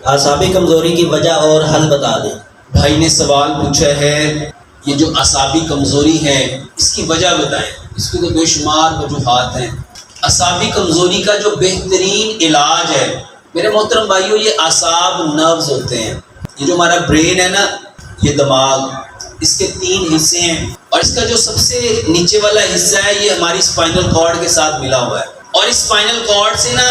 اعصابی کمزوری کی وجہ اور حل بتا دیں۔ بھائی نے سوال پوچھا ہے یہ جو اعصابی کمزوری ہے اس کی وجہ بتائیں۔ اس کی تو بے شمار وجوہات ہیں۔ اعصابی کمزوری کا جو بہترین علاج ہے میرے محترم بھائیو، یہ اعصاب نروز ہوتے ہیں۔ یہ جو ہمارا برین ہے نا، یہ دماغ، اس کے 3 حصے ہیں، اور اس کا جو سب سے نیچے والا حصہ ہے یہ ہماری اسپائنل کارڈ کے ساتھ ملا ہوا ہے، اور اسپائنل کارڈ سے نا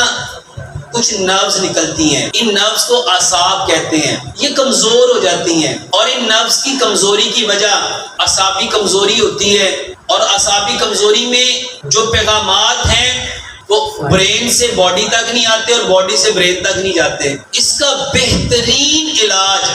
کچھ نروز نکلتی ہیں، ان نروز کو اعصاب کہتے ہیں۔ یہ کمزور ہو جاتی ہیں، اور ان نروز کی کمزوری کی وجہ اعصابی کمزوری ہوتی ہے، اور اعصابی کمزوری میں جو پیغامات ہیں وہ برین سے باڈی تک نہیں آتے اور باڈی سے برین تک نہیں جاتے۔ اس کا بہترین علاج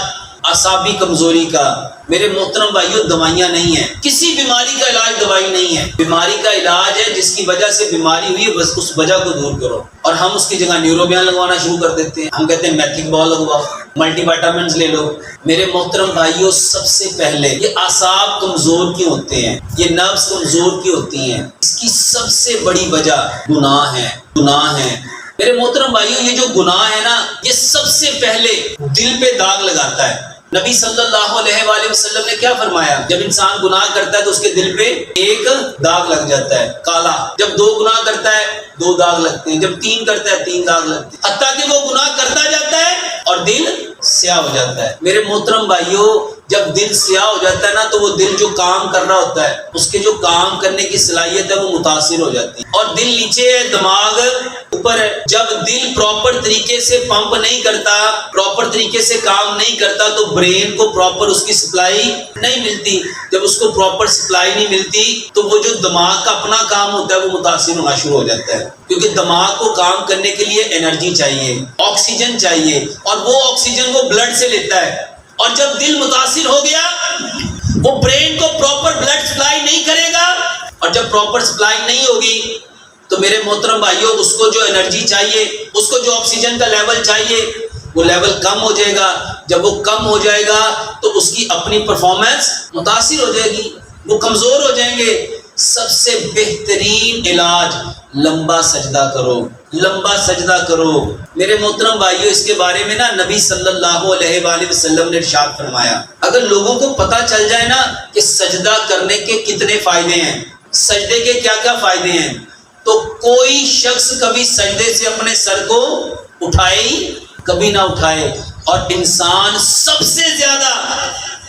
اعصابی کمزوری کا میرے محترم بھائیو دوائیاں نہیں ہیں۔ کسی بیماری کا علاج دوائی نہیں ہے، بیماری کا علاج ہے جس کی وجہ سے بیماری ہوئی ہے، بس اس وجہ کو دور کرو۔ اور ہم اس کی جگہ نیوروبیان لگوانا شروع کر دیتے ہیں، ہم کہتے ہیں میتھک بال لگواؤ، ملٹی وائٹامنز لے لو۔ میرے محترم بھائیو، سب سے پہلے یہ اعصاب کمزور کیوں ہوتے ہیں، یہ نروز کمزور کیوں ہوتی ہیں؟ اس کی سب سے بڑی وجہ گناہ ہے، گناہ ہے۔ میرے محترم بھائیو، یہ جو گناہ ہے نا، یہ سب سے پہلے دل پہ داغ لگاتا ہے۔ نبی صلی اللہ علیہ وآلہ وسلم نے کیا فرمایا؟ جب انسان گناہ کرتا ہے تو اس کے دل پہ ایک داغ لگ جاتا ہے، کالا۔ جب 2 گناہ کرتا ہے 2 داغ لگتے ہیں، جب 3 کرتا ہے 3 داغ لگتے ہیں، حتیٰ کہ وہ گناہ کرتا جاتا ہے اور دل سیاہ ہو جاتا ہے۔ میرے محترم بھائیو، جب دل سیاہ ہو جاتا ہے نا تو وہ دل جو کام کر رہا ہوتا ہے، اس کے جو کام کرنے کی صلاحیت ہے وہ متاثر ہو جاتی ہے، اور دل نیچے ہے، دماغ اوپر ہے۔ جب دل پراپر طریقے سے پمپ نہیں کرتا، پراپر طریقے سے کام نہیں کرتا تو برین کو پراپر اس کی سپلائی نہیں ملتی۔ جب اس کو پراپر سپلائی نہیں ملتی تو وہ جو دماغ کا اپنا کام ہوتا ہے وہ متاثر ہونا شروع ہو جاتا ہے، کیونکہ دماغ کو کام کرنے کے لیے انرجی چاہیے، آکسیجن چاہیے، اور وہ آکسیجن وہ بلڈ سے لیتا ہے۔ اور جب دل متاثر ہو گیا وہ برین کو پراپر بلڈ سپلائی نہیں کرے گا، اور جب پراپر سپلائی نہیں ہوگی تو میرے محترم بھائیوں اس کو جو انرجی چاہیے، اس کو جو آکسیجن کا لیول چاہیے وہ لیول کم ہو جائے گا۔ جب وہ کم ہو جائے گا تو اس کی اپنی پرفارمنس متاثر ہو جائے گی، وہ کمزور ہو جائیں گے۔ سب سے بہترین علاج لمبا سجدہ کرو، لمبا سجدہ کرو۔ میرے محترم بھائیو، اس کے بارے میں نا نبی صلی اللہ علیہ وآلہ وسلم نے ارشاد فرمایا، اگر لوگوں کو پتہ چل جائے نا کہ سجدہ کرنے کے کتنے فائدے ہیں، سجدے کے کیا کیا فائدے ہیں، تو کوئی شخص کبھی سجدے سے اپنے سر کو اٹھائے ہی کبھی نہ اٹھائے۔ اور انسان سب سے زیادہ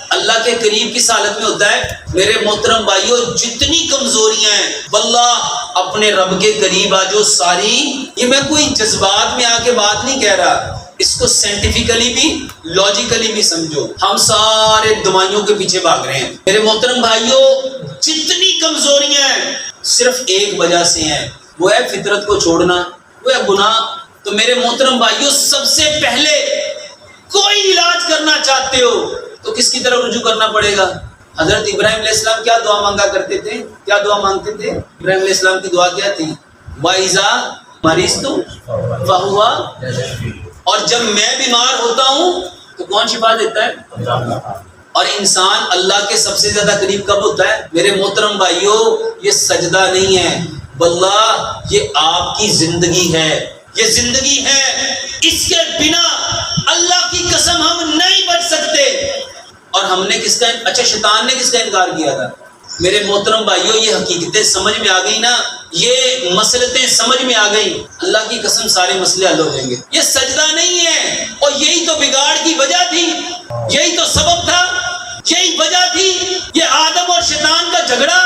اللہ کے قریب کس حالت میں ہوتا ہے؟ میرے محترم بھائیوں، جتنی کمزوریاں ہیں واللہ اپنے رب کے قریب آ جو ساری، یہ میں کوئی جذبات میں آ کے بات نہیں کہہ رہا، اس کو سائنٹیفکلی بھی لاجیکلی بھی سمجھو۔ ہم سارے دوائیوں کے پیچھے بھاگ رہے ہیں۔ میرے محترم بھائیوں، جتنی کمزوریاں ہیں صرف ایک وجہ سے ہیں، وہ ہے فطرت کو چھوڑنا، وہ ہے گناہ۔ تو میرے محترم بھائیوں، سب سے پہلے کوئی علاج کرنا چاہتے ہو تو کس کی طرف رجوع کرنا پڑے گا؟ حضرت ابراہیم علیہ السلام کیا دعا مانگا کرتے تھے؟ کیا دعا مانگتے تھے؟ ابراہیم علیہ السلام کی دعا کیا تھی؟ وَإِذَا مَرِضْتُ فَهُوَ، اور جب میں بیمار ہوتا ہوں تو کون شفا دیتا ہے؟ اور انسان اللہ کے سب سے زیادہ قریب کب ہوتا ہے؟ میرے محترم بھائیوں، یہ سجدہ نہیں ہے، واللہ یہ آپ کی زندگی ہے، یہ زندگی ہے، اس کے بنا اللہ کی قسم ہم نہیں بچ سکتے۔ اور ہم نے کس کا، اچھا شیطان نے کس کا انکار کیا تھا؟ میرے محترم بھائیوں، یہ حقیقتیں سمجھ میں آ گئی نا، یہ مسئلتیں سمجھ میں آ گئی، اللہ کی قسم سارے مسئلے حل ہو جائیں گے۔ یہ سجدہ نہیں ہے، اور یہی تو بگاڑ کی وجہ تھی، یہی تو سبب تھا، یہی وجہ تھی، یہ آدم اور شیطان کا جھگڑا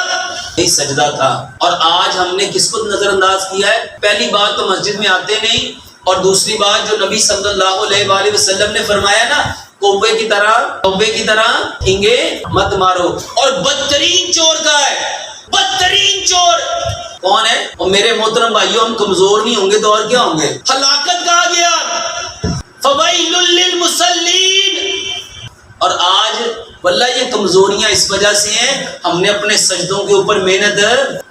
یہی سجدہ تھا۔ اور آج ہم نے کس کو نظر انداز کیا ہے؟ پہلی بات تو مسجد میں آتے نہیں، اور دوسری بات جو نبی صلی اللہ علیہ وآلہ وسلم نے فرمایا نا، کوے کی طرح ٹھینگے مت مارو۔ اور بدترین چور کا ہے، بدترین چور کون ہے؟ اور میرے محترم بھائیوں، ہم کمزور نہیں ہوں گے تو اور کیا ہوں گے؟ ہلاکت کہا گیا، فویل للمصلین۔ اور آج واللہ یہ کمزوریاں اس وجہ سے ہیں، ہم نے اپنے سجدوں کے اوپر محنت،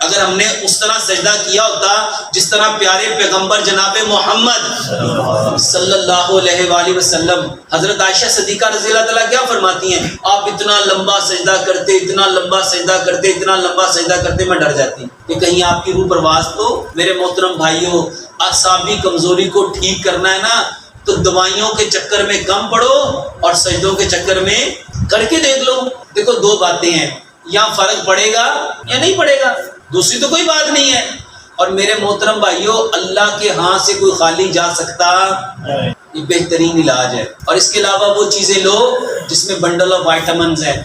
اگر ہم نے اس طرح سجدہ کیا ہوتا جس طرح پیارے پیغمبر جناب محمد صلی اللہ علیہ وآلہ وسلم، حضرت عائشہ صدیقہ رضی اللہ تعالیٰ کیا فرماتی ہیں؟ آپ اتنا لمبا سجدہ کرتے، اتنا لمبا سجدہ کرتے، اتنا لمبا سجدہ کرتے، میں ڈر جاتی کہ کہیں آپ کی روح پرواز تو۔ میرے محترم بھائیوں، اعصابی کمزوری کو ٹھیک کرنا ہے نا تو دوائیوں کے چکر میں کم پڑو اور سجدوں کے چکر میں کر کے دیکھ لو. دیکھو دو باتیں ہیں, یا فرق پڑے گا یا نہیں پڑے گا, دوسری تو کوئی بات نہیں ہے. اور میرے محترم بھائیوں, اللہ کے ہاں سے کوئی خالی جا سکتا, یہ بہترین علاج ہے. اور اس کے علاوہ وہ چیزیں لو جس میں بنڈل آف وائٹامنز ہیں,